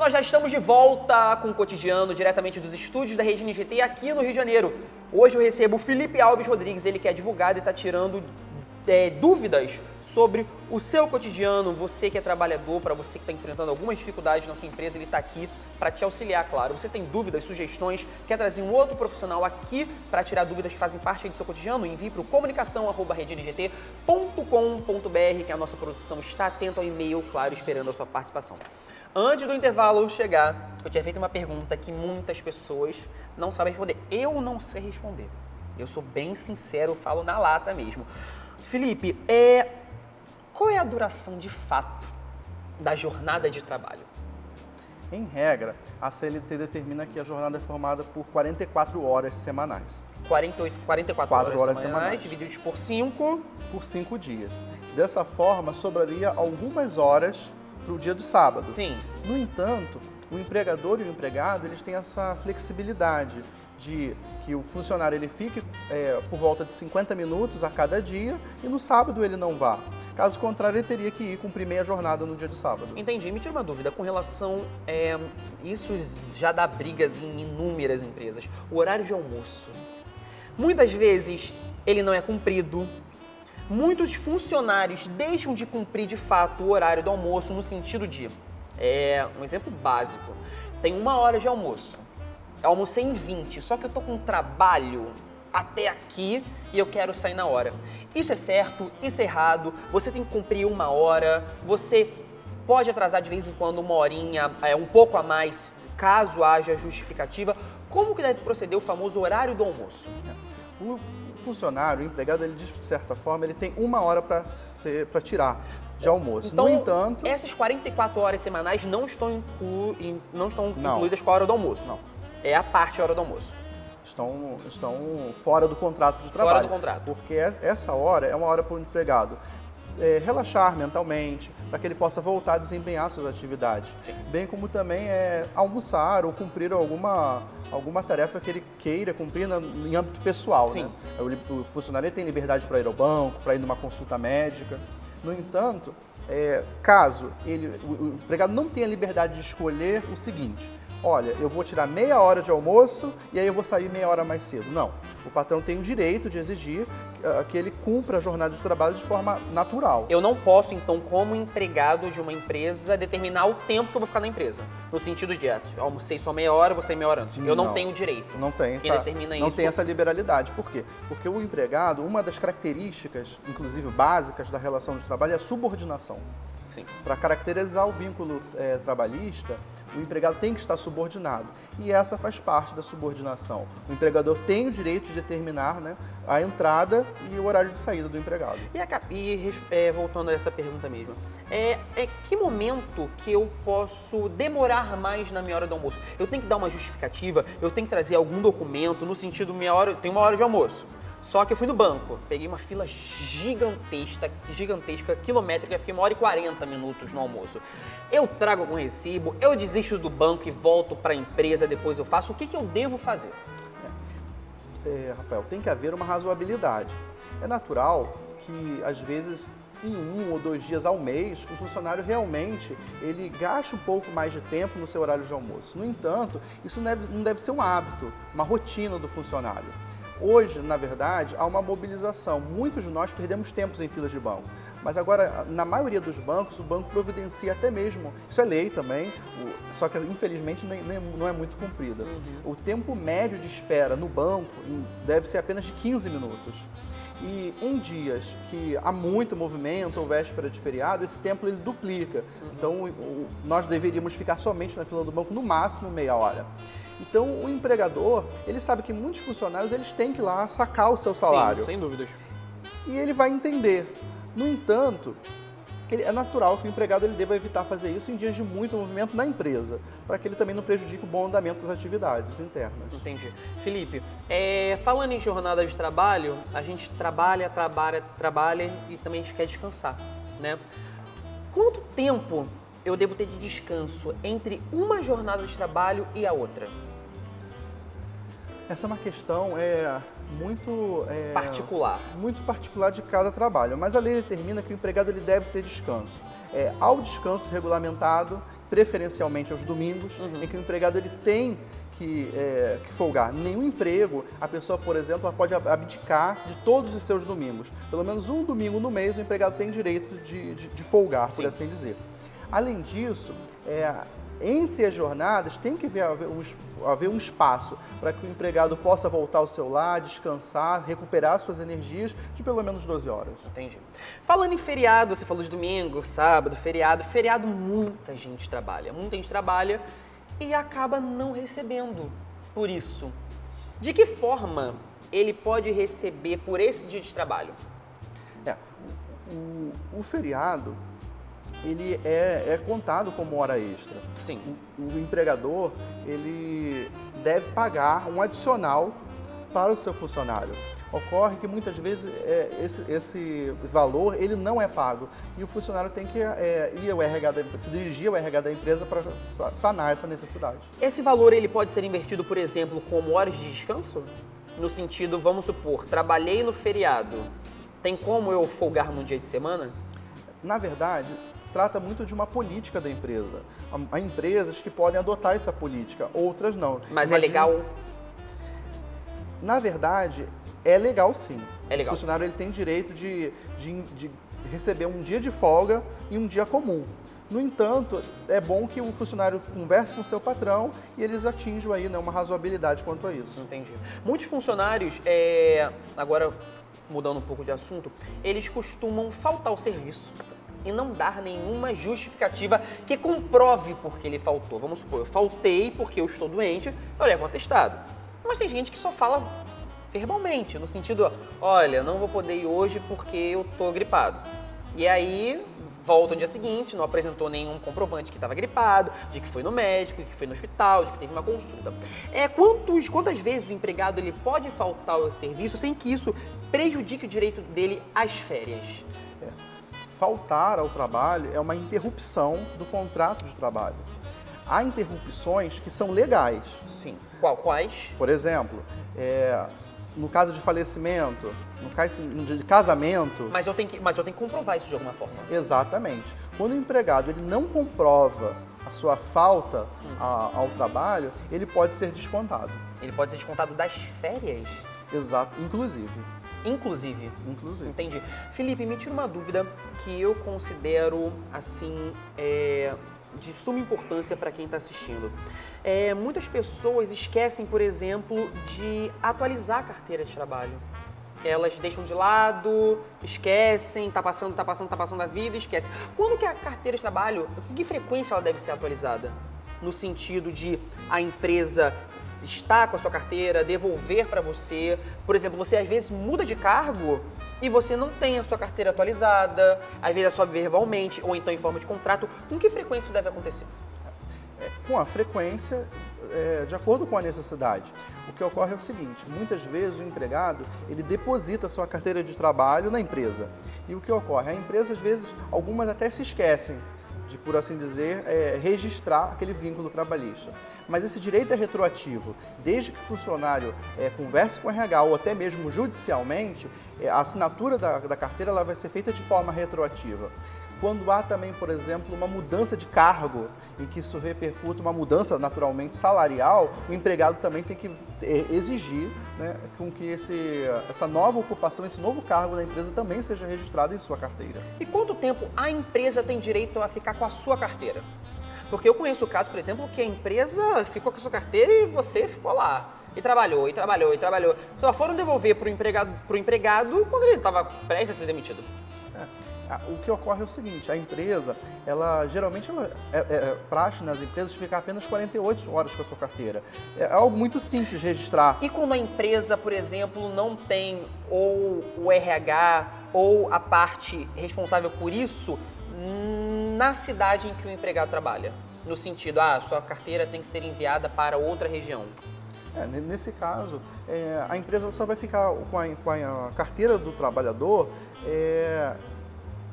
nós já estamos de volta com o Cotidiano, diretamente dos estúdios da Regina GT aqui no Rio de Janeiro. Hoje eu recebo o Felipe Alves Rodrigues, ele que é advogado e está tirando dúvidas sobre o seu cotidiano. Você que é trabalhador, para você que está enfrentando algumas dificuldades na sua empresa, ele está aqui para te auxiliar, claro. Você tem dúvidas, sugestões, quer trazer um outro profissional aqui para tirar dúvidas que fazem parte do seu cotidiano? Envie para o comunicação@reginagt.com.br, que a nossa produção está atenta ao e-mail, claro, esperando a sua participação. Antes do intervalo chegar, eu tinha feito uma pergunta que muitas pessoas não sabem responder. Eu não sei responder. Eu sou bem sincero, falo na lata mesmo. Felipe, qual é a duração de fato da jornada de trabalho? Em regra, a CLT determina que a jornada é formada por 44 horas semanais. 44 horas semanais, divididos por 5. Por 5 dias. Dessa forma, sobraria algumas horas para o dia do sábado. Sim. No entanto, o empregador e o empregado, eles têm essa flexibilidade de que o funcionário ele fique por volta de 50 minutos a cada dia e no sábado ele não vá. Caso contrário, ele teria que ir cumprir meia jornada no dia do sábado. Entendi. Me tira uma dúvida com relação... isso já dá brigas em inúmeras empresas. O horário de almoço. Muitas vezes ele não é cumprido. Muitos funcionários deixam de cumprir de fato o horário do almoço no sentido de... um exemplo básico. Tem 1 hora de almoço. Eu almocei em 20, só que eu tô com trabalho até aqui e eu quero sair na hora. Isso é certo, isso é errado, você tem que cumprir 1 hora, você pode atrasar de vez em quando 1 horinha, um pouco a mais, caso haja justificativa. Como que deve proceder o famoso horário do almoço? O funcionário, o empregado, ele de certa forma, ele tem 1 hora para tirar de almoço. Então, no entanto, essas 44 horas semanais não estão incluídas com a hora do almoço? Não. É a parte da hora do almoço. Estão fora do contrato de trabalho. Fora do contrato. Porque essa hora é uma hora para o empregado relaxar mentalmente, para que ele possa voltar a desempenhar suas atividades. Sim. Bem como também almoçar ou cumprir alguma tarefa que ele queira cumprir em âmbito pessoal. Sim. Né? O funcionário tem liberdade para ir ao banco, para ir numa consulta médica. No entanto, caso o empregado não tenha liberdade de escolher o seguinte: olha, eu vou tirar meia hora de almoço e aí eu vou sair meia hora mais cedo. Não. O patrão tem o direito de exigir que ele cumpra a jornada de trabalho de forma natural. Eu não posso, então, como empregado de uma empresa, determinar o tempo que eu vou ficar na empresa. No sentido de, eu almocei só meia hora, vou sair meia hora antes. Eu não tenho direito. Não tem Quem determina não isso... tem essa liberalidade. Por quê? Porque o empregado, uma das características, inclusive básicas, da relação de trabalho é a subordinação. Sim. Para caracterizar o vínculo trabalhista, o empregado tem que estar subordinado. E essa faz parte da subordinação. O empregador tem o direito de determinar, né, a entrada e o horário de saída do empregado. Voltando a essa pergunta mesmo, que momento que eu posso demorar mais na minha hora do almoço? Eu tenho que dar uma justificativa? Eu tenho que trazer algum documento no sentido, tem 1 hora de almoço. Só que eu fui no banco, peguei uma fila gigantesca, quilométrica, fiquei 1h40 no almoço. Eu trago algum recibo, eu desisto do banco e volto para a empresa, depois eu faço. O que eu devo fazer? Rafael, tem que haver uma razoabilidade. É natural que, às vezes, em 1 ou 2 dias ao mês, o funcionário realmente ele gasta um pouco mais de tempo no seu horário de almoço. No entanto, isso não deve ser um hábito, uma rotina do funcionário. Hoje, na verdade, há uma mobilização. Muitos de nós perdemos tempos em filas de banco. Mas agora, na maioria dos bancos, o banco providencia até mesmo, isso é lei também, só que infelizmente não é muito cumprida. O tempo médio de espera no banco deve ser apenas de 15 minutos. E em dias que há muito movimento ou véspera de feriado, esse tempo ele duplica. Então, nós deveríamos ficar somente na fila do banco no máximo meia hora. Então, o empregador, ele sabe que muitos funcionários eles têm que ir lá sacar o seu salário. Sim, sem dúvidas. E ele vai entender. No entanto, é natural que o empregado ele deva evitar fazer isso em dias de muito movimento na empresa, para que ele também não prejudique o bom andamento das atividades internas. Entendi. Felipe, falando em jornada de trabalho, a gente trabalha e também a gente quer descansar, né? Quanto tempo eu devo ter de descanso entre uma jornada de trabalho e a outra? Essa é uma questão muito particular de cada trabalho, mas a lei determina que o empregado ele deve ter descanso. Há o descanso regulamentado, preferencialmente aos domingos, em que o empregado ele tem que folgar. Nenhum emprego, a pessoa, por exemplo, ela pode abdicar de todos os seus domingos. Pelo menos um domingo no mês o empregado tem direito de folgar, por assim dizer. Além disso, entre as jornadas tem que haver um espaço para que o empregado possa voltar ao seu lar, descansar, recuperar suas energias de pelo menos 12 horas. Entendi. Falando em feriado, você falou de domingo, sábado, feriado muita gente trabalha. Muita gente trabalha e acaba não recebendo por isso. De que forma ele pode receber por esse dia de trabalho? O feriado, ele é contado como hora extra. Sim. O empregador, ele deve pagar um adicional para o seu funcionário. Ocorre que muitas vezes esse valor ele não é pago e o funcionário tem que ir ao RH se dirigir ao RH da empresa para sanar essa necessidade. Esse valor ele pode ser invertido, por exemplo, como horas de descanso? No sentido, vamos supor, trabalhei no feriado, tem como eu folgar num dia de semana? Na verdade, trata muito de uma política da empresa. Há empresas que podem adotar essa política, outras não. Mas é legal? Na verdade, é legal sim. É legal. O funcionário ele tem direito de receber um dia de folga e um dia comum. No entanto, é bom que o funcionário converse com o seu patrão e eles atinjam aí, né, uma razoabilidade quanto a isso. Entendi. Muitos funcionários, agora mudando um pouco de assunto, eles costumam faltar ao serviço e não dar nenhuma justificativa que comprove por que ele faltou. Vamos supor, eu faltei porque eu estou doente, eu levo um atestado. Mas tem gente que só fala verbalmente, no sentido, olha, não vou poder ir hoje porque eu estou gripado. E aí, volta no dia seguinte, não apresentou nenhum comprovante que estava gripado, de que foi no médico, de que foi no hospital, de que teve uma consulta. Quantas vezes o empregado ele pode faltar ao serviço sem que isso prejudique o direito dele às férias? Faltar ao trabalho é uma interrupção do contrato de trabalho. Há interrupções que são legais. Sim. Quais? Por exemplo, no caso de falecimento, no caso de casamento... Mas eu tenho que comprovar isso de alguma forma. Exatamente. Quando o empregado ele não comprova a sua falta ao trabalho, ele pode ser descontado. Ele pode ser descontado das férias? Exato, inclusive. Inclusive. Entendi. Felipe, me tira uma dúvida que eu considero, assim, de suma importância para quem está assistindo. Muitas pessoas esquecem, por exemplo, de atualizar a carteira de trabalho. Elas deixam de lado, esquecem, tá passando a vida e esquecem. Quando que a carteira de trabalho, com que frequência ela deve ser atualizada? No sentido de a empresa estar com a sua carteira, devolver para você. Por exemplo, você às vezes muda de cargo e você não tem a sua carteira atualizada, às vezes é só verbalmente ou então em forma de contrato. Com que frequência isso deve acontecer? Com a frequência, de acordo com a necessidade. O que ocorre é o seguinte, muitas vezes o empregado, ele deposita a sua carteira de trabalho na empresa. E o que ocorre? A empresa, às vezes, algumas até se esquecem de, por assim dizer, registrar aquele vínculo trabalhista. Mas esse direito é retroativo. Desde que o funcionário converse com o RH ou até mesmo judicialmente, a assinatura da carteira ela vai ser feita de forma retroativa. Quando há também, por exemplo, uma mudança de cargo, em que isso repercute uma mudança naturalmente salarial, o empregado também tem que exigir, né, com que essa nova ocupação, esse novo cargo da empresa também seja registrado em sua carteira. E quanto tempo a empresa tem direito a ficar com a sua carteira? Porque eu conheço o caso, por exemplo, que a empresa ficou com a sua carteira e você ficou lá. E trabalhou. Só foram devolver para o empregado quando ele estava prestes a ser demitido. O que ocorre é o seguinte, a empresa, geralmente é praxe nas empresas ficar apenas 48 horas com a sua carteira. É algo muito simples de registrar. E quando a empresa, por exemplo, não tem ou o RH ou a parte responsável por isso na cidade em que o empregado trabalha? No sentido, sua carteira tem que ser enviada para outra região. Nesse caso, a empresa só vai ficar com a carteira do trabalhador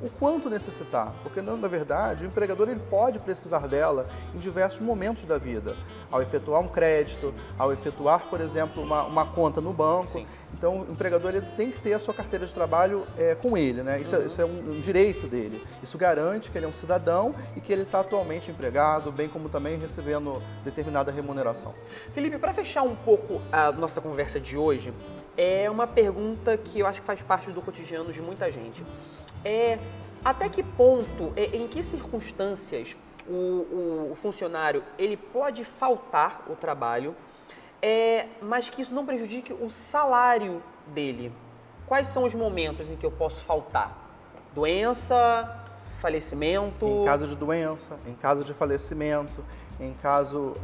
o quanto necessitar, porque na verdade o empregador ele pode precisar dela em diversos momentos da vida, ao efetuar um crédito, ao efetuar, por exemplo, uma conta no banco. Sim. Então o empregador ele tem que ter a sua carteira de trabalho com ele, né? Isso é um direito dele. Isso garante que ele é um cidadão e que ele está atualmente empregado, bem como também recebendo determinada remuneração. Felipe, para fechar um pouco a nossa conversa de hoje, é uma pergunta que eu acho que faz parte do cotidiano de muita gente. Até que ponto, em que circunstâncias o funcionário ele pode faltar o trabalho, mas que isso não prejudique o salário dele? Quais são os momentos em que eu posso faltar? Doença, falecimento? Em caso de doença, em caso de falecimento, em caso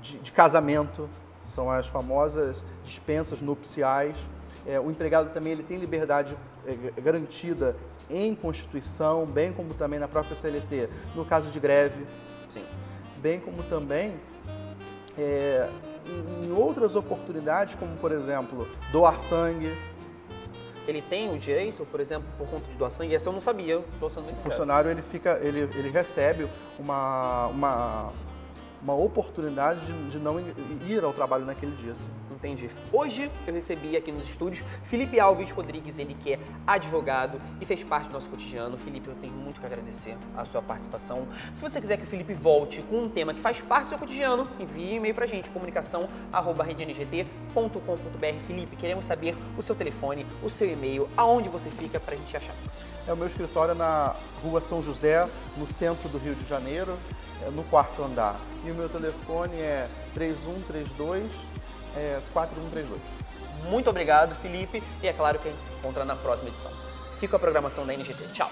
de casamento, são as famosas dispensas nupciais. O empregado também ele tem liberdade garantida em Constituição, bem como também na própria CLT, no caso de greve. Sim. Bem como também em outras oportunidades, como por exemplo, doar sangue. Ele tem o direito, por exemplo, por conta de doar sangue? Essa eu não sabia, estou sendo muito O sincero. funcionário ele recebe uma oportunidade de não ir ao trabalho naquele dia. Assim. Entendi. Hoje eu recebi aqui nos estúdios Felipe Alves Rodrigues, ele que é advogado e fez parte do nosso cotidiano. Felipe, eu tenho muito que agradecer a sua participação. Se você quiser que o Felipe volte com um tema que faz parte do seu cotidiano, envie um e-mail pra gente, comunicação@redengT.com.br. Felipe, queremos saber o seu telefone, o seu e-mail, aonde você fica pra gente achar. O meu escritório na Rua São José, no centro do Rio de Janeiro, no 4º andar. E o meu telefone é 3132-4132. Muito obrigado, Felipe. E é claro que a gente se encontra na próxima edição. Fica a programação da NGT. Tchau!